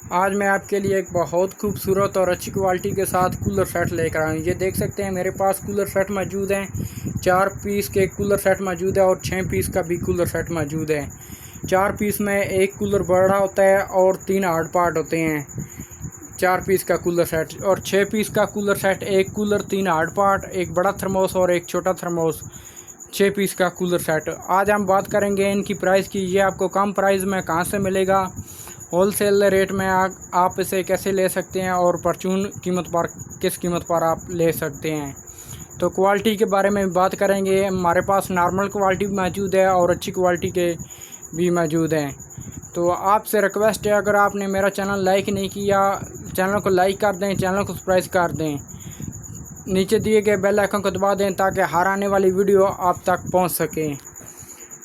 आज मैं आपके लिए एक बहुत खूबसूरत और अच्छी क्वालिटी के साथ कूलर सेट लेकर आया हूँ। ये देख सकते हैं मेरे पास कूलर सेट मौजूद हैं। 4 पीस के कूलर सेट मौजूद है और 6 पीस का भी कूलर सेट मौजूद है। 4 पीस में एक कूलर बड़ा होता है और 3 हार्ड पार्ट होते हैं। 4 पीस का कूलर सेट और 6 पीस का कूलर सेट, एक कूलर, 3 हार्ड पार्ट, एक बड़ा थर्मोस और एक छोटा थर्मोस। 6 पीस का कूलर सेट। आज हम बात करेंगे इनकी प्राइस की। ये आपको कम प्राइस में कहाँ से मिलेगा, होलसेल रेट में आप इसे कैसे ले सकते हैं और परचून कीमत पर किस कीमत पर आप ले सकते हैं। तो क्वालिटी के बारे में बात करेंगे। हमारे पास नॉर्मल क्वालिटी भी मौजूद है और अच्छी क्वालिटी के भी मौजूद हैं। तो आपसे रिक्वेस्ट है, अगर आपने मेरा चैनल लाइक नहीं किया, चैनल को लाइक कर दें, चैनल को सब्सक्राइब कर दें, नीचे दिए गए बेल आइकन को दबा दें ताकि हर आने वाली वीडियो आप तक पहुंच सके।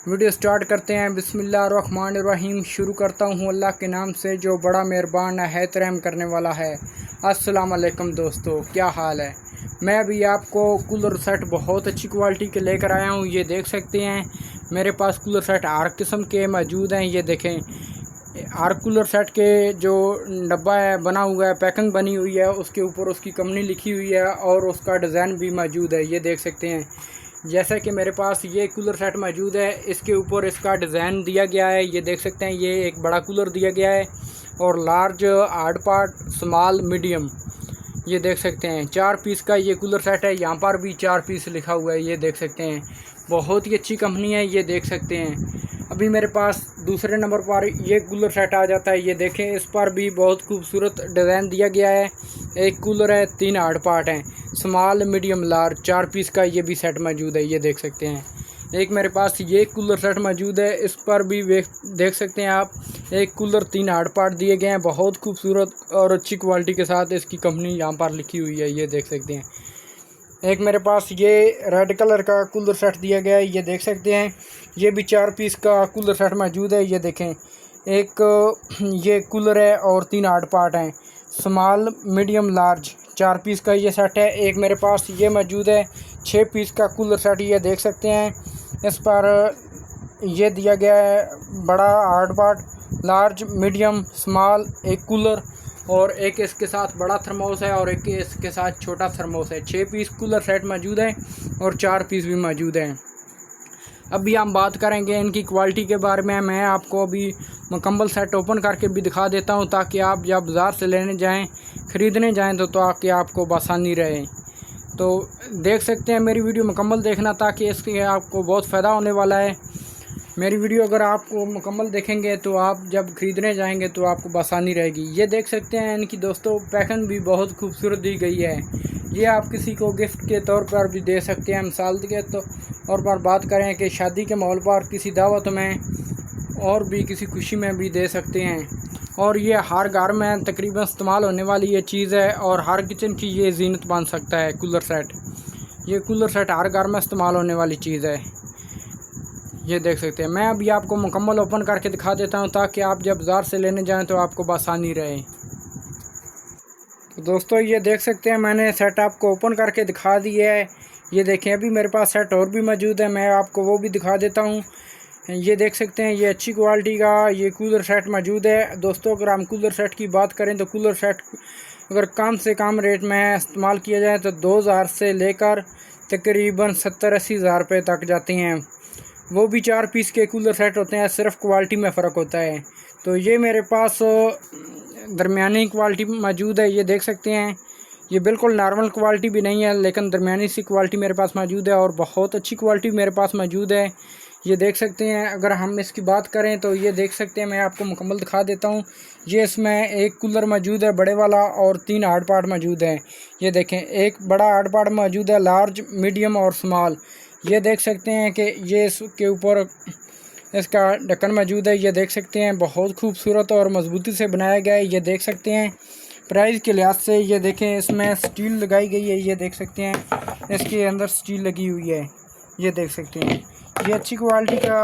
वीडियो स्टार्ट करते हैं। बिस्मिल्लाहिर्रहमानिर्रहीम। शुरू करता हूँ अल्लाह के नाम से जो बड़ा मेहरबान है, रहम करने वाला है। अस्सलाम वालेकुम दोस्तों, क्या हाल है। मैं अभी आपको कूलर सेट बहुत अच्छी क्वालिटी के लेकर आया हूँ। ये देख सकते हैं मेरे पास कूलर सेट हर किस्म के मौजूद हैं। ये देखें, हर कूलर सेट के जो डब्बा है बना हुआ है, पैकिंग बनी हुई है, उसके ऊपर उसकी कंपनी लिखी हुई है और उसका डिज़ाइन भी मौजूद है। ये देख सकते हैं, जैसा कि मेरे पास ये कूलर सेट मौजूद है, इसके ऊपर इसका डिज़ाइन दिया गया है। ये देख सकते हैं, ये एक बड़ा कूलर दिया गया है और large, hard part, small, medium. ये देख सकते हैं 4 पीस का ये कूलर सेट है। यहाँ पर भी 4 पीस लिखा हुआ है। ये देख सकते हैं, बहुत ही अच्छी कंपनी है। ये देख सकते हैं, अभी मेरे पास दूसरे नंबर पर ये कूलर सेट आ जाता है। ये देखें, इस पर भी बहुत खूबसूरत डिज़ाइन दिया गया है। एक कूलर है, 3 हार्ड पार्ट हैं, स्मॉल, मीडियम, लार्ज। 4 पीस का ये भी सेट मौजूद है। ये देख सकते हैं, एक मेरे पास ये कूलर सेट मौजूद है। इस पर भी देख सकते हैं आप, एक कूलर, 3 हार्ड पार्ट दिए गए हैं, बहुत खूबसूरत और अच्छी क्वालिटी के साथ इसकी कंपनी यहाँ पर लिखी हुई है। ये देख सकते हैं, एक मेरे पास ये रेड कलर का कूलर सेट दिया गया है। ये देख सकते हैं, ये भी 4 पीस का कूलर सेट मौजूद है। ये देखें, एक ये कूलर है और 3 हार्ड पार्ट हैं, स्मॉल, मीडियम, लार्ज। 4 पीस का ये सेट है। एक मेरे पास ये मौजूद है, 6 पीस का कूलर सेट। ये देख सकते हैं, इस पर ये दिया गया है बड़ा hard part, large, medium, small, एक कूलर और एक इसके साथ बड़ा थर्मोस है और एक इसके साथ छोटा थर्मोस है। 6 पीस कूलर सेट मौजूद है और 4 पीस भी मौजूद हैं। अभी हम बात करेंगे इनकी क्वालिटी के बारे में। मैं आपको अभी मुकम्मल सेट ओपन करके भी दिखा देता हूं ताकि आप जब बाज़ार से लेने जाएं, ख़रीदने जाएं तो ताकि आपको आसानी रहे। तो देख सकते हैं, मेरी वीडियो मुकम्मल देखना ताकि इसके आपको बहुत फ़ायदा होने वाला है। मेरी वीडियो अगर आपको मुकम्मल देखेंगे तो आप जब ख़रीदने जाएंगे तो आपको आसानी रहेगी। ये देख सकते हैं, इनकी दोस्तों पैकिंग भी बहुत खूबसूरत दी गई है। ये आप किसी को गिफ्ट के तौर पर भी दे सकते हैं। मिसाल के तौर पर बात करें कि शादी के माहौल पर, किसी दावत में और भी किसी खुशी में भी दे सकते हैं। और ये हर घर में तकरीबन इस्तेमाल होने वाली ये चीज़ है और हर किचन की ये जीनत बन सकता है कूलर सेट। ये कूलर सेट हर घर में इस्तेमाल होने वाली चीज़ है। ये देख सकते हैं, मैं अभी आपको मुकम्मल ओपन करके दिखा देता हूं ताकि आप जब बाज़ार से लेने जाएं तो आपको आसानी रहे। तो दोस्तों ये देख सकते हैं, मैंने सेट आपको ओपन करके दिखा दिया है। ये देखें, अभी मेरे पास सेट और भी मौजूद है, मैं आपको वो भी दिखा देता हूँ। ये देख सकते हैं, ये अच्छी क्वालिटी का ये कूलर सेट मौजूद है। दोस्तों अगर हम कूलर सेट की बात करें तो कूलर सेट अगर कम से कम रेट में इस्तेमाल किया जाए तो 2000 से लेकर तकरीबन 70-80 हज़ार रुपये तक जाते हैं। वो भी 4 पीस के कूलर सेट होते हैं, सिर्फ क्वालिटी में फ़र्क होता है। तो ये मेरे पास दरमियानी क्वालिटी मौजूद है। ये देख सकते हैं, ये बिल्कुल नॉर्मल क्वालिटी भी नहीं है लेकिन दरमियानी सी क्वालिटी मेरे पास मौजूद है और बहुत अच्छी क्वालिटी मेरे पास मौजूद है। ये देख सकते हैं, अगर हम इसकी बात करें तो ये देख सकते हैं, मैं आपको मुकम्मल दिखा देता हूँ। ये इसमें एक कूलर मौजूद है बड़े वाला और 3 हार्ड पार्ट मौजूद हैं। ये देखें, एक बड़ा हार्ड पार्ट मौजूद है, लार्ज, मीडियम और स्मॉल। ये देख सकते हैं कि ये इसके ऊपर इसका ढक्कन मौजूद है। ये देख सकते हैं, बहुत खूबसूरत और मजबूती से बनाया गया है। ये देख सकते हैं, प्राइस के लिहाज से ये देखें, इसमें स्टील लगाई गई है। ये देख सकते हैं, इसके अंदर स्टील लगी हुई है। ये देख सकते हैं, ये अच्छी क्वालिटी का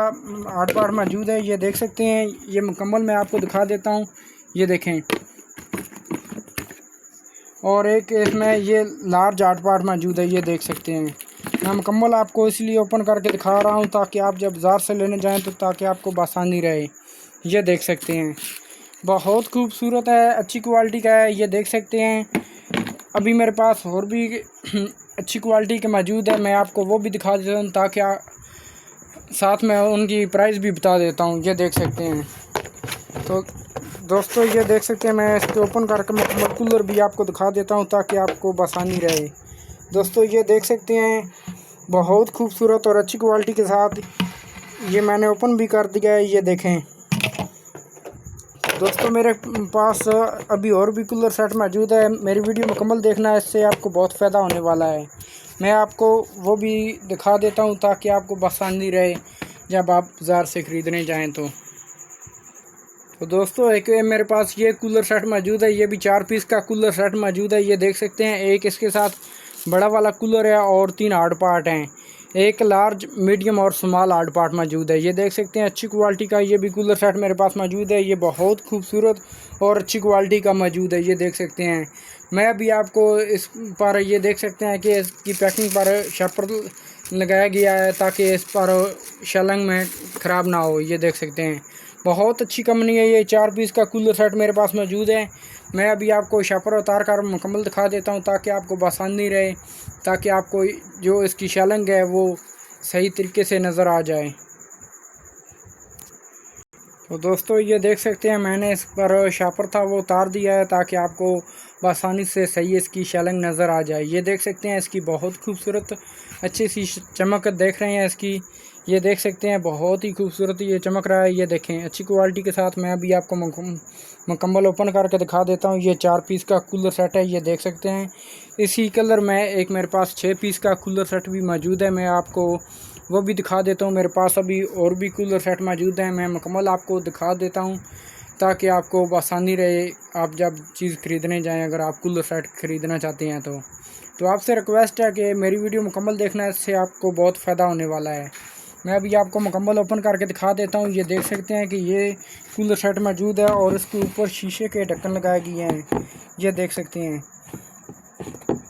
हार्ड पार्ट मौजूद है। ये देख सकते हैं, ये मुकम्मल मैं आपको दिखा देता हूँ। ये देखें, और एक इसमें ये लार्ज हार्ड पार्ट मौजूद है। ये देख सकते हैं, मैं मुकम्मल आपको इसलिए ओपन करके दिखा रहा हूँ ताकि आप जब बाज़ार से लेने जाएं तो ताकि आपको आसानी रहे। ये देख सकते हैं, बहुत खूबसूरत है, अच्छी क्वालिटी का है, ये देख सकते हैं। अभी मेरे पास और भी अच्छी क्वालिटी के मौजूद है, मैं आपको वो भी दिखा देता हूँ ताकि साथ में उनकी प्राइस भी बता देता हूँ। ये देख सकते हैं। तो दोस्तों ये देख सकते हैं, मैं इसको ओपन करके मुकम्मल कूलर भी आपको दिखा देता हूँ ताकि आपको आसानी रहे। दोस्तों ये देख सकते हैं, बहुत खूबसूरत और अच्छी क्वालिटी के साथ ये मैंने ओपन भी कर दिया है। ये देखें दोस्तों, मेरे पास अभी और भी कूलर सेट मौजूद है। मेरी वीडियो मुकम्मल देखना है, इससे आपको बहुत फ़ायदा होने वाला है। मैं आपको वो भी दिखा देता हूँ ताकि आपको आसानी रहे जब आप बाज़ार से ख़रीदने जाएं तो दोस्तों एक मेरे पास ये कूलर सेट मौजूद है। ये भी 4 पीस का कूलर सेट मौजूद है। ये देख सकते हैं, एक इसके साथ बड़ा वाला कूलर है और 3 हार्ड पार्ट हैं। एक लार्ज, मीडियम और स्मॉल हार्ड पार्ट मौजूद है। ये देख सकते हैं, अच्छी क्वालिटी का ये भी कूलर सेट मेरे पास मौजूद है। ये बहुत खूबसूरत और अच्छी क्वालिटी का मौजूद है। ये देख सकते हैं, मैं भी आपको इस पर ये देख सकते हैं कि इसकी पैकिंग पर शपर लगाया गया है ताकि इस पर शलंग में ख़राब ना हो। ये देख सकते हैं, बहुत अच्छी कंपनी है। ये 4 पीस का कूलर सेट मेरे पास मौजूद है। मैं अभी आपको शपर उतार कर मुकम्मल दिखा देता हूँ ताकि आपको आसानी रहे, ताकि आपको जो इसकी शलंग है वो सही तरीके से नज़र आ जाए। तो दोस्तों ये देख सकते हैं, मैंने इस पर शापर था वो उतार दिया है ताकि आपको आसानी से सही इसकी शलंग नज़र आ जाए। ये देख सकते हैं, इसकी बहुत खूबसूरत अच्छी सी चमक देख रहे हैं इसकी। ये देख सकते हैं, बहुत ही खूबसूरत ये चमक रहा है। ये देखें, अच्छी क्वालिटी के साथ मैं अभी आपको मुकम्मल ओपन करके दिखा देता हूँ। ये 4 पीस का कूलर सेट है। ये देख सकते हैं, इसी कलर में एक मेरे पास 6 पीस का कूलर सेट भी मौजूद है। मैं आपको वो भी दिखा देता हूँ। मेरे पास अभी और भी कूलर सेट मौजूद हैं, मैं मुकम्मल आपको दिखा देता हूँ ताकि आपको आसानी रहे आप जब चीज़ ख़रीदने जाएं। अगर आप कूलर सेट ख़रीदना चाहते हैं तो आपसे रिक्वेस्ट है कि मेरी वीडियो मुकम्मल देखना, इससे आपको बहुत फ़ायदा होने वाला है। मैं अभी आपको मुकम्मल ओपन करके दिखा देता हूँ। ये देख सकते हैं कि ये कूलर सेट मौजूद है और इसके ऊपर शीशे के ढक्कन लगाए गए हैं। ये देख सकते हैं,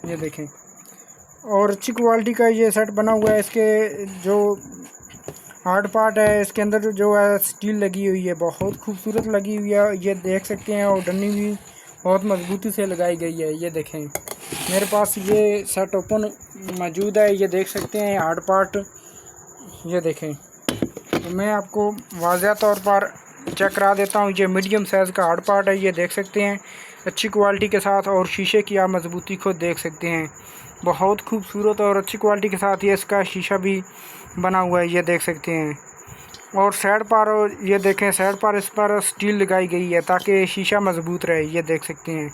ये देखें, और अच्छी क्वालिटी का ये सेट बना हुआ है। इसके जो हार्ड पार्ट है, इसके अंदर जो है स्टील लगी हुई है, बहुत खूबसूरत लगी हुई है। ये देख सकते हैं, और डंडी भी बहुत मजबूती से लगाई गई है। ये देखें, मेरे पास ये सेट ओपन मौजूद है। ये देख सकते हैं हार्ड पार्ट, ये देखें। तो मैं आपको वाज़ह तौर पर चेक करा देता हूँ। ये मीडियम साइज़ का हार्ड पार्ट है। ये देख सकते हैं, अच्छी क्वालिटी के साथ, और शीशे की आप मजबूती खुद देख सकते हैं। बहुत खूबसूरत और अच्छी क्वालिटी के साथ ये इसका शीशा भी बना हुआ है। ये देख सकते हैं, और साइड पर ये देखें, साइड पर इस पर स्टील लगाई गई है ताकि शीशा मजबूत रहे। ये देख सकते हैं,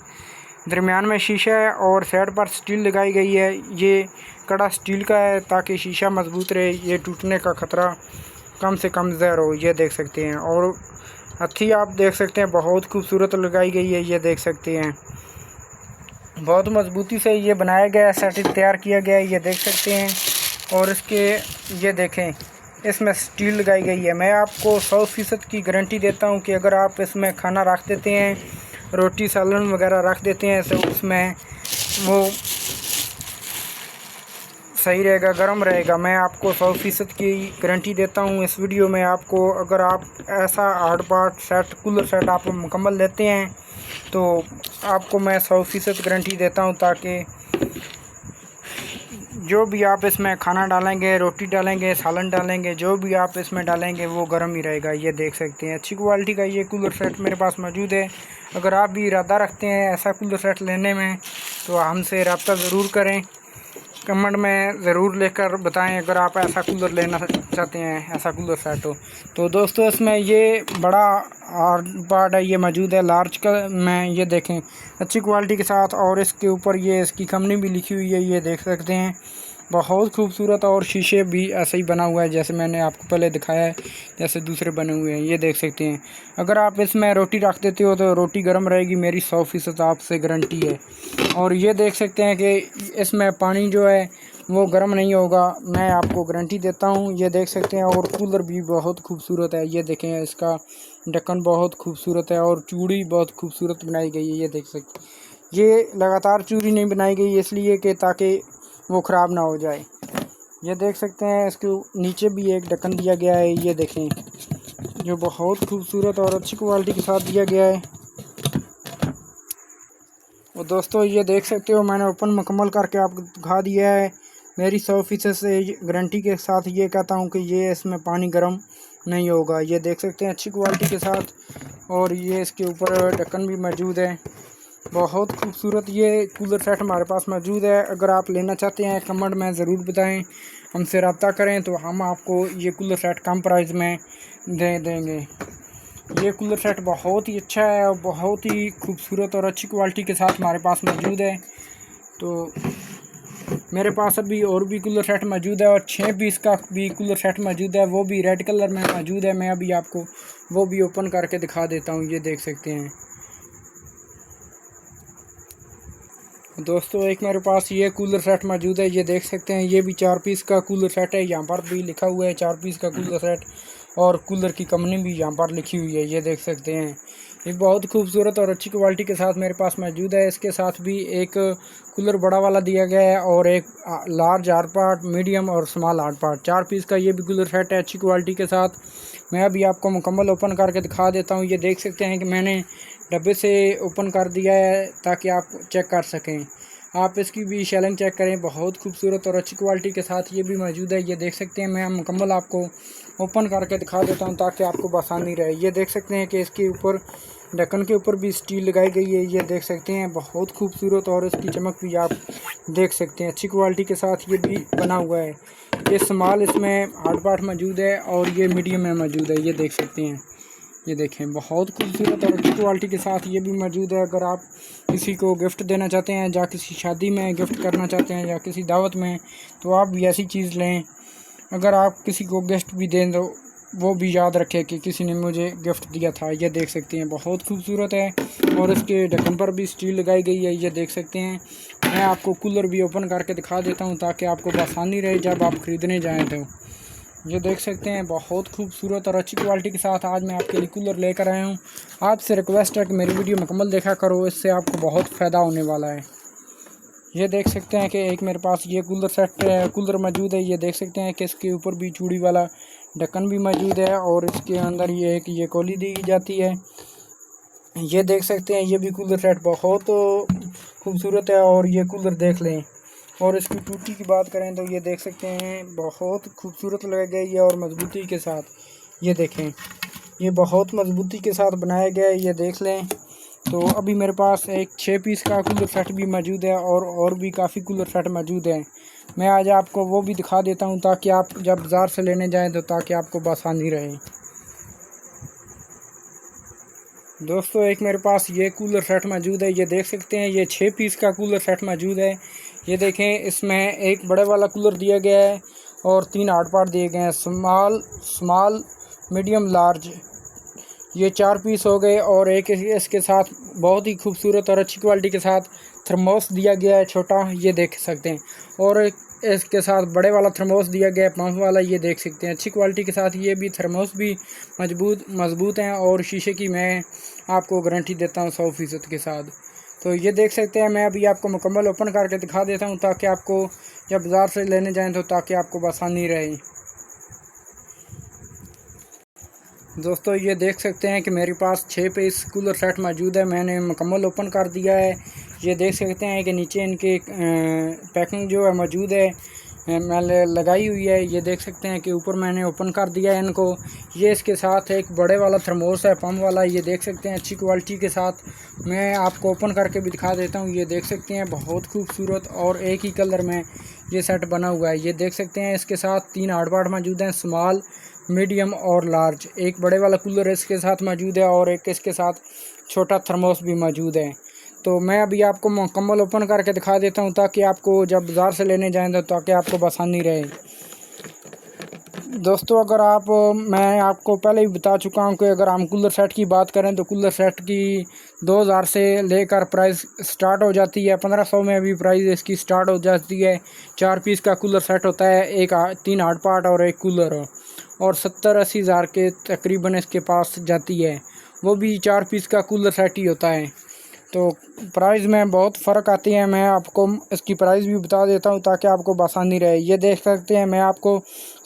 दरमियान में शीशा है और साइड पर स्टील लगाई गई है। ये कड़ा स्टील का है ताकि शीशा मजबूत रहे, ये टूटने का ख़तरा कम से कम ज़्यादा हो। ये देख सकते हैं, और हथी आप देख सकते हैं, बहुत खूबसूरत लगाई गई है। ये देख सकते हैं, बहुत मजबूती से ये बनाया गया है, सेट तैयार किया गया है। ये देख सकते हैं, और इसके ये देखें, इसमें स्टील लगाई गई है। मैं आपको 100% की गारंटी देता हूँ कि अगर आप इसमें खाना रख देते हैं, रोटी सालन वगैरह रख देते हैं, तो उसमें वो सही रहेगा, गर्म रहेगा। मैं आपको 100% की गारंटी देता हूँ इस वीडियो में आपको। अगर आप ऐसा hard part set, cooler set आप मुकम्मल लेते हैं तो आपको मैं 100% गारंटी देता हूँ, ताकि जो भी आप इसमें खाना डालेंगे, रोटी डालेंगे, सालन डालेंगे, जो भी आप इसमें डालेंगे वो गर्म ही रहेगा। ये देख सकते हैं, अच्छी क्वालिटी का ये कूलर सेट मेरे पास मौजूद है। अगर आप भी इरादा रखते हैं ऐसा कूलर सेट लेने में तो हमसे रब्ता ज़रूर करें, कमेंट में ज़रूर लेकर बताएं अगर आप ऐसा कूलर लेना चाहते हैं, ऐसा कूलर सेट हो। तो दोस्तों इसमें ये बड़ा हार्ड पार्ट है, ये मौजूद है लार्ज का में। ये देखें, अच्छी क्वालिटी के साथ, और इसके ऊपर ये इसकी कंपनी भी लिखी हुई है। ये देख सकते हैं, बहुत खूबसूरत, और शीशे भी ऐसे ही बना हुआ है जैसे मैंने आपको पहले दिखाया है, जैसे दूसरे बने हुए हैं। ये देख सकते हैं, अगर आप इसमें रोटी रख देते हो तो रोटी गर्म रहेगी, मेरी 100% आपसे गारंटी है। और ये देख सकते हैं कि इसमें पानी जो है वो गर्म नहीं होगा, मैं आपको गारंटी देता हूँ। ये देख सकते हैं, और कूलर भी बहुत खूबसूरत है। ये देखें, इसका ढक्कन बहुत खूबसूरत है, और चूड़ी बहुत खूबसूरत बनाई गई है। ये देख सकते हैं, ये लगातार चूड़ी नहीं बनाई गई इसलिए कि ताकि वो ख़राब ना हो जाए। ये देख सकते हैं, इसके नीचे भी एक ढक्कन दिया गया है। ये देखें, जो बहुत खूबसूरत और अच्छी क्वालिटी के साथ दिया गया है। और दोस्तों ये देख सकते हो मैंने ओपन मुकम्मल करके आपको दिखा दिया है। मेरी 100% से गारंटी के साथ ये कहता हूँ कि ये इसमें पानी गर्म नहीं होगा। ये देख सकते हैं अच्छी क्वालिटी के साथ। और ये इसके ऊपर ढक्कन भी मौजूद है। बहुत खूबसूरत ये कूलर सेट हमारे पास मौजूद है। अगर आप लेना चाहते हैं कमेंट में ज़रूर बताएं, हमसे रब्ता करें तो हम आपको ये कूलर सेट कम प्राइस में दे देंगे। ये कूलर सेट बहुत ही अच्छा है और बहुत ही खूबसूरत और अच्छी क्वालिटी के साथ हमारे पास मौजूद है। तो मेरे पास अभी और भी कूलर सेट मौजूद है और 6 पीस का भी कूलर सेट मौजूद है, वो भी रेड कलर में मौजूद है। मैं अभी आपको वो भी ओपन करके दिखा देता हूँ। ये देख सकते हैं दोस्तों, एक मेरे पास ये कूलर सेट मौजूद है। ये देख सकते हैं ये भी 4 पीस का कूलर सेट है। यहाँ पर भी लिखा हुआ है 4 पीस का कूलर सेट और कूलर की कंपनी भी यहाँ पर लिखी हुई है। ये देख सकते हैं ये बहुत खूबसूरत और अच्छी क्वालिटी के साथ मेरे पास मौजूद है। इसके साथ भी एक कूलर बड़ा वाला दिया गया है और एक लार्ज 8 पार्ट, मीडियम और स्मॉल 8 पार्ट। 4 पीस का ये भी कूलर सेट है अच्छी क्वालिटी के साथ। मैं अभी आपको मुकम्मल ओपन करके दिखा देता हूँ। ये देख सकते हैं कि मैंने डब्बे से ओपन कर दिया है ताकि आप चेक कर सकें। आप इसकी भी शेलिंग चेक करें, बहुत खूबसूरत और अच्छी क्वालिटी के साथ ये भी मौजूद है। ये देख सकते हैं मैं मुकम्मल आपको ओपन करके दिखा देता हूँ ताकि आपको आसानी रहे। ये देख सकते हैं कि इसके ऊपर ढक्कन के ऊपर भी स्टील लगाई गई है। ये देख सकते हैं बहुत खूबसूरत और इसकी चमक भी आप देख सकते हैं अच्छी क्वालिटी के साथ ये भी बना हुआ है। ये स्मॉल इसमें 8 पार्ट मौजूद है और ये मीडियम में मौजूद है। ये देख सकते हैं, ये देखें बहुत खूबसूरत और अच्छी क्वालिटी के साथ ये भी मौजूद है। अगर आप किसी को गिफ्ट देना चाहते हैं या किसी शादी में गिफ्ट करना चाहते हैं या किसी दावत में, तो आप भी ऐसी चीज़ लें। अगर आप किसी को गिफ्ट भी दें तो वो भी याद रखें कि किसी ने मुझे गिफ्ट दिया था। ये देख सकते हैं बहुत खूबसूरत है और इसके ढक्कन पर भी स्टील लगाई गई है। ये देख सकते हैं मैं आपको कूलर भी ओपन करके दिखा देता हूँ ताकि आपको आसानी रहे जब आप ख़रीदने जाएँ तो। ये देख सकते हैं बहुत खूबसूरत और अच्छी क्वालिटी के साथ आज मैं आपके लिए कूलर लेकर आया हूँ। आपसे रिक्वेस्ट है कि मेरी वीडियो मुकम्मल देखा करो, इससे आपको बहुत फ़ायदा होने वाला है। ये देख सकते हैं कि एक मेरे पास ये कूलर मौजूद है। ये देख सकते हैं कि इसके ऊपर भी चूड़ी वाला ढक्कन भी मौजूद है और इसके अंदर ये कौली दी जाती है। ये देख सकते हैं ये भी कूलर सेट बहुत खूबसूरत है और ये कूलर देख लें। और इसकी टूटी की बात करें तो ये देख सकते हैं बहुत खूबसूरत लग गई है और मजबूती के साथ। ये देखें ये बहुत मजबूती के साथ बनाया गया है। ये देख लें। तो अभी मेरे पास एक 6 पीस का कूलर सेट भी मौजूद है और भी काफ़ी कूलर सेट मौजूद हैं। मैं आज आपको वो भी दिखा देता हूँ ताकि आप जब बाज़ार से लेने जाएँ तो ताकि आपको आसानी रहे। दोस्तों, एक मेरे पास ये कूलर सेट मौजूद है। ये देख सकते हैं ये 6 पीस का कूलर सेट मौजूद है। ये देखें इसमें एक बड़े वाला कूलर दिया गया है और 3 8 पार्ट दिए गए हैं, स्मॉल, मीडियम, लार्ज। ये 4 पीस हो गए और एक इसके साथ बहुत ही खूबसूरत और अच्छी क्वालिटी के साथ थर्मोस दिया गया है छोटा। ये देख सकते हैं और इसके साथ बड़े वाला थर्मोस दिया गया है पंप वाला। ये देख सकते हैं अच्छी क्वालिटी के साथ ये भी थर्मोस भी मजबूत हैं और शीशे की मैं आपको गारंटी देता हूँ 100% के साथ। तो ये देख सकते हैं मैं अभी आपको मुकम्मल ओपन करके दिखा देता हूँ ताकि आपको जब बाज़ार से लेने जाएँ तो ताकि आपको आसानी रहे। दोस्तों, ये देख सकते हैं कि मेरे पास 6 पीस कूलर सेट मौजूद है। मैंने मुकम्मल ओपन कर दिया है। ये देख सकते हैं कि नीचे इनके पैकिंग जो है मौजूद है मैंने लगाई हुई है। ये देख सकते हैं कि ऊपर मैंने ओपन कर दिया है इनको। ये इसके साथ एक बड़े वाला थर्मोस है पंप वाला। ये देख सकते हैं अच्छी क्वालिटी के साथ मैं आपको ओपन करके भी दिखा देता हूँ। ये देख सकते हैं बहुत खूबसूरत और एक ही कलर में ये सेट बना हुआ है। ये देख सकते हैं इसके साथ 3 8 पार्ट मौजूद हैं, स्मॉल, मीडियम और लार्ज। एक बड़े वाला कूलर इसके साथ मौजूद है और एक इसके साथ छोटा थर्मोस भी मौजूद है। तो मैं अभी आपको मुकम्मल ओपन करके दिखा देता हूँ ताकि आपको जब बाज़ार से लेने जाएँ तो ताकि आपको आसानी रहे। दोस्तों, मैं आपको पहले ही बता चुका हूँ कि अगर हम कूलर सेट की बात करें तो कूलर सेट की 2000 से लेकर प्राइस स्टार्ट हो जाती है। 1500 में भी प्राइस इसकी स्टार्ट हो जाती है। 4 पीस का कूलर सेट होता है, एक 3 8 पार्ट और एक कूलर, और 70-80 हज़ार के तकरीबन इसके पास जाती है। वो भी 4 पीस का कूलर सेट ही होता है। तो प्राइस में बहुत फ़र्क आती है। मैं आपको इसकी प्राइस भी बता देता हूँ ताकि आपको आसानी रहे। ये देख सकते हैं मैं आपको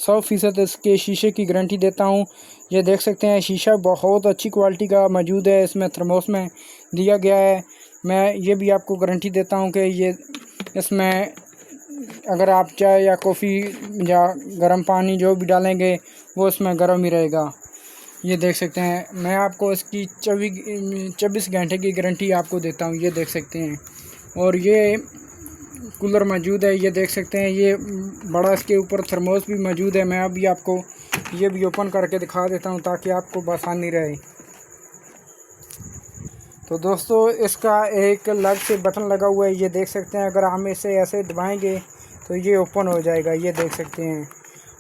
100% इसके शीशे की गारंटी देता हूँ। ये देख सकते हैं शीशा बहुत अच्छी क्वालिटी का मौजूद है, इसमें थर्मोस में दिया गया है। मैं ये भी आपको गारंटी देता हूँ कि ये इसमें अगर आप चाय या कॉफ़ी या गर्म पानी जो भी डालेंगे वो इसमें गर्म ही रहेगा। ये देख सकते हैं, मैं आपको इसकी 24 घंटे की गारंटी आपको देता हूँ। ये देख सकते हैं, और ये कूलर मौजूद है। ये देख सकते हैं, ये बड़ा इसके ऊपर थर्मोस भी मौजूद है। मैं अभी आपको ये भी ओपन करके दिखा देता हूँ ताकि आपको आसानी रहे। तो दोस्तों, इसका एक अलग से बटन लगा हुआ है, ये देख सकते हैं। अगर हम इसे ऐसे दबाएंगे तो ये ओपन हो जाएगा, ये देख सकते हैं।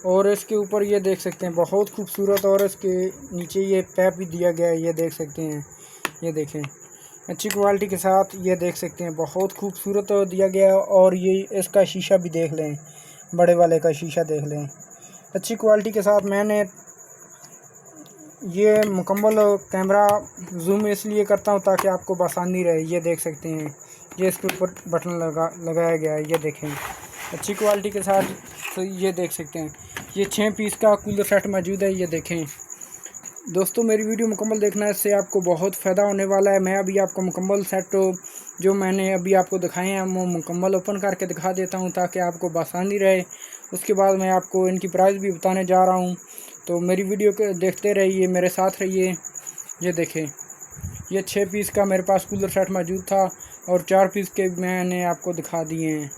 और इसके ऊपर ये देख सकते हैं बहुत खूबसूरत, और इसके नीचे ये पैप भी दिया गया है, ये देख सकते हैं। ये देखें, अच्छी क्वालिटी के साथ ये देख सकते हैं, बहुत खूबसूरत दिया गया है। और ये इसका शीशा भी देख लें, बड़े वाले का शीशा देख लें, अच्छी क्वालिटी के साथ। मैंने ये मुकम्मल कैमरा जूम इसलिए करता हूँ ताकि आपको आसानी रहे। ये देख सकते हैं, ये इसके ऊपर बटन लगाया गया है, ये देखें अच्छी क्वालिटी के साथ। तो ये देख सकते हैं, ये 6 पीस का कूलर सेट मौजूद है। ये देखें दोस्तों, मेरी वीडियो मुकम्मल देखना, इससे आपको बहुत फ़ायदा होने वाला है। मैं अभी आपको मुकम्मल सेट जो मैंने अभी आपको दिखाए हैं वो मुकम्मल ओपन करके दिखा देता हूँ ताकि आपको आसानी रहे। उसके बाद मैं आपको इनकी प्राइस भी बताने जा रहा हूँ, तो मेरी वीडियो को देखते रहिए, मेरे साथ रहिए। ये देखें, ये 6 पीस का मेरे पास कूलर सेट मौजूद था और 4 पीस के मैंने आपको दिखा दिए हैं।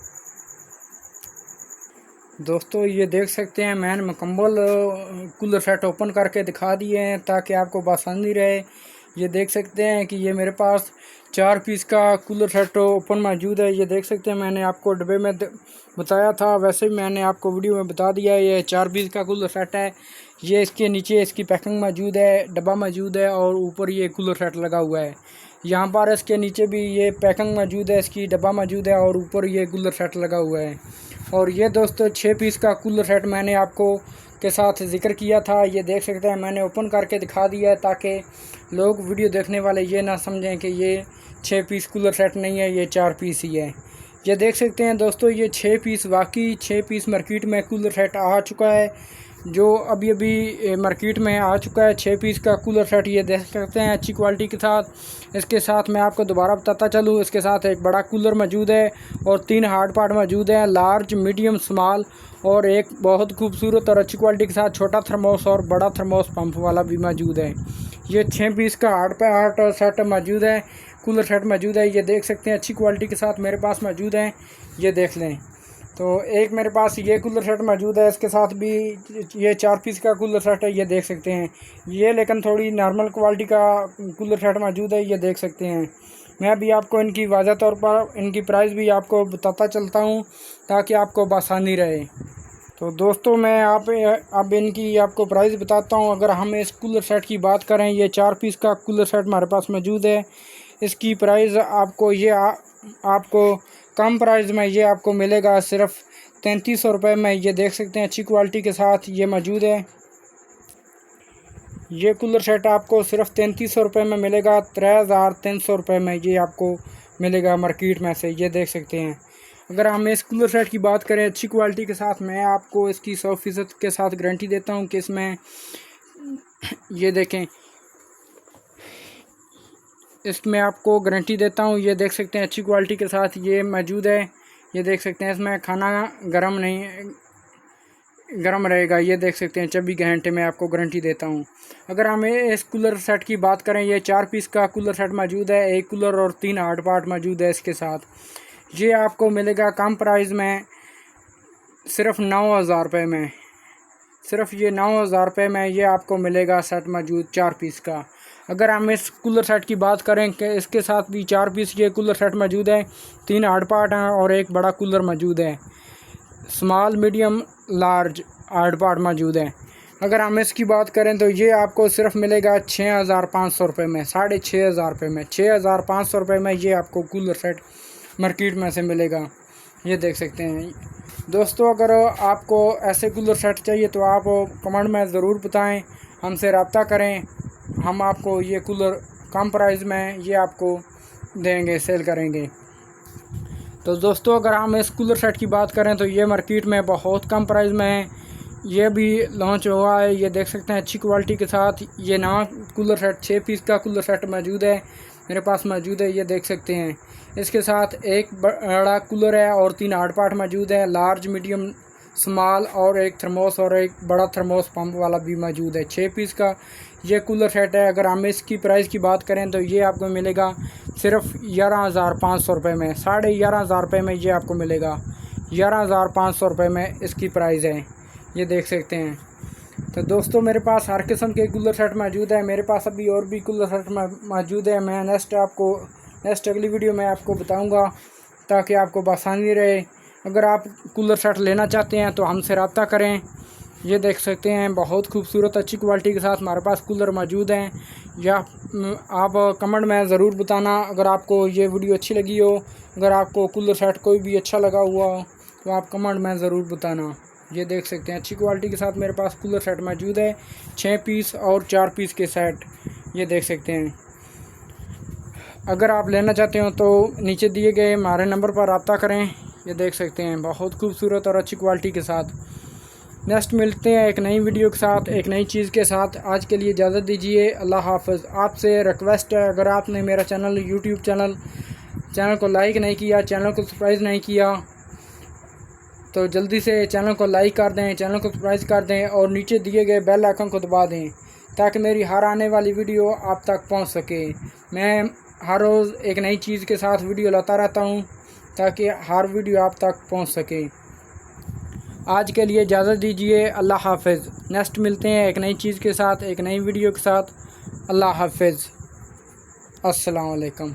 दोस्तों, ये देख सकते हैं, मैंने मुकम्मल कूलर सेट ओपन करके दिखा दिए हैं ताकि आपको आसानी रहे। ये देख सकते हैं कि ये मेरे पास 4 पीस का कूलर सेट ओपन मौजूद है। ये देख सकते हैं, मैंने आपको डब्बे में बताया था, वैसे ही मैंने आपको वीडियो में बता दिया है। ये 4 पीस का कूलर सेट है। ये इसके नीचे इसकी पैकिंग मौजूद है, डब्बा मौजूद है, और ऊपर ये कूलर सेट लगा हुआ है। यहाँ पर इसके नीचे भी ये पैकिंग मौजूद है, इसकी डब्बा मौजूद है, और ऊपर ये कूलर सेट लगा हुआ है। और ये दोस्तों 6 पीस का कूलर सेट मैंने आपको के साथ ज़िक्र किया था। ये देख सकते हैं, मैंने ओपन करके दिखा दिया है ताकि लोग वीडियो देखने वाले ये ना समझें कि ये 6 पीस कूलर सेट नहीं है, ये 4 पीस ही है। ये देख सकते हैं दोस्तों, ये 6 पीस वाकई 6 पीस मार्केट में कूलर सेट आ चुका है, जो अभी अभी मार्केट में आ चुका है। 6 पीस का कूलर सेट ये देख सकते हैं अच्छी क्वालिटी के साथ। इसके साथ मैं आपको दोबारा बताता चलूँ, इसके साथ एक बड़ा कूलर मौजूद है और 3 हार्ड पार्ट मौजूद हैं, लार्ज, मीडियम, स्मॉल, और एक बहुत खूबसूरत और अच्छी क्वालिटी के साथ छोटा थर्मोस और बड़ा थर्मोस पंप वाला भी मौजूद है। ये 6 पीस का हार्ड पार्ट सेट मौजूद है, कूलर सेट मौजूद है। ये देख सकते हैं अच्छी क्वालिटी के साथ मेरे पास मौजूद हैं, ये देख लें। तो एक मेरे पास ये कूलर सेट मौजूद है, इसके साथ भी ये 4 पीस का कूलर सेट है, ये देख सकते हैं। ये लेकिन थोड़ी नॉर्मल क्वालिटी का कूलर सेट मौजूद है, ये देख सकते हैं। मैं भी आपको इनकी वाज़ह तौर पर इनकी प्राइस भी आपको बताता चलता हूँ ताकि आपको आसानी रहे। तो दोस्तों, मैं अब इनकी आपको प्राइस बताता हूँ। अगर हम इस कूलर सेट की बात करें, ये 4 पीस का कूलर सेट हमारे पास मौजूद है। इसकी प्राइस आपको आपको कम प्राइस में ये आपको मिलेगा सिर्फ 3300 रुपये में। ये देख सकते हैं अच्छी क्वालिटी के साथ ये मौजूद है। ये कूलर सेट आपको सिर्फ 3300 रुपये में मिलेगा, 3300 रुपये में ये आपको मिलेगा मार्केट में से। ये देख सकते हैं। अगर हम इस कूलर सेट की बात करें अच्छी क्वालिटी के साथ, मैं आपको इसकी 100% के साथ गारंटी देता हूँ कि इसमें ये देखें, इसमें आपको गारंटी देता हूँ। ये देख सकते हैं अच्छी क्वालिटी के साथ ये मौजूद है। ये देख सकते हैं, इसमें खाना गर्म रहेगा। ये देख सकते हैं 24 घंटे में आपको गारंटी देता हूँ। अगर हम इस कूलर सेट की बात करें, ये 4 पीस का कूलर सेट मौजूद है, एक कूलर और 3 हार्ड पार्ट मौजूद है इसके साथ। ये आपको मिलेगा कम प्राइस में सिर्फ 9000 रुपये में, सिर्फ ये 9000 रुपये में ये आपको मिलेगा सेट मौजूद 4 पीस का। अगर हम इस कूलर सेट की बात करें कि इसके साथ भी 4 पीस ये कूलर सेट मौजूद है, 3 हार्ड पार्ट हैं और एक बड़ा कूलर मौजूद है, small, medium, large hard part मौजूद है। अगर हम इसकी बात करें तो ये आपको सिर्फ मिलेगा 6500 रुपये में, 6500 रुपये में, 6500 रुपये में ये आपको कूलर सेट मार्केट में से मिलेगा। ये देख सकते हैं दोस्तों। अगर आपको ऐसे कूलर सेट चाहिए तो आप कमेंट में ज़रूर बताएं, हमसे रब्ता करें, हम आपको ये कूलर कम प्राइस में ये आपको देंगे, सेल करेंगे। तो दोस्तों, अगर हम इस कूलर सेट की बात करें तो ये मार्केट में बहुत कम प्राइस में है। ये भी लॉन्च हुआ है, ये देख सकते हैं अच्छी क्वालिटी के साथ। ये नवा कूलर सेट 6 पीस का कूलर सेट मौजूद है, मेरे पास मौजूद है, ये देख सकते हैं। इसके साथ एक बड़ा कूलर है और 3 हार्ड पार्ट मौजूद है, लार्ज, मीडियम, स्मॉल और एक थर्मोस और एक बड़ा थर्मोस पंप वाला भी मौजूद है। 6 पीस का ये कूलर सेट है। अगर हम इसकी प्राइस की बात करें तो ये आपको मिलेगा सिर्फ 11,500 रुपये में, 11,500 रुपये में ये आपको मिलेगा। 11,500 रुपये में इसकी प्राइस है, ये देख सकते हैं। तो दोस्तों मेरे पास हर किस्म के कूलर सेट मौजूद है, मेरे पास अभी और भी कूलर सेट मौजूद है। मैं नेक्स्ट अगली वीडियो में आपको बताऊंगा ताकि आपको आसानी रहे। अगर आप कूलर सेट लेना चाहते हैं तो हमसे रब्ता करें। ये देख सकते हैं बहुत खूबसूरत अच्छी क्वालिटी के साथ हमारे पास कूलर मौजूद हैं। या आप कमेंट में ज़रूर बताना अगर आपको ये वीडियो अच्छी लगी हो। अगर आपको कूलर सेट कोई भी अच्छा लगा हुआ हो तो आप कमेंट में ज़रूर बताना। ये देख सकते हैं अच्छी क्वालिटी के साथ मेरे पास कूलर सेट मौजूद है, 6 पीस और 4 पीस के सेट, ये देख सकते हैं। अगर आप लेना चाहते हो तो नीचे दिए गए हमारे नंबर पर रब्ता करें। ये देख सकते हैं बहुत खूबसूरत और अच्छी क्वालिटी के साथ। नेक्स्ट मिलते हैं एक नई वीडियो के साथ, एक नई चीज़ के साथ। आज के लिए इजाज़त दीजिए, अल्लाह हाफ़िज़। आपसे रिक्वेस्ट है, अगर आपने मेरा यूट्यूब चैनल को लाइक नहीं किया, चैनल को सब्सक्राइब नहीं किया तो जल्दी से चैनल को लाइक कर दें, चैनल को सब्सक्राइब कर दें और नीचे दिए गए बेल आइकन को दबा दें ताकि मेरी हर आने वाली वीडियो आप तक पहुंच सके। मैं हर रोज़ एक नई चीज़ के साथ वीडियो लाता रहता हूं ताकि हर वीडियो आप तक पहुंच सके। आज के लिए इजाज़त दीजिए, अल्लाह हाफ़िज़। नेक्स्ट मिलते हैं एक नई चीज़ के साथ, एक नई वीडियो के साथ। अल्लाह हाफ़िज़, अस्सलाम वालेकुम।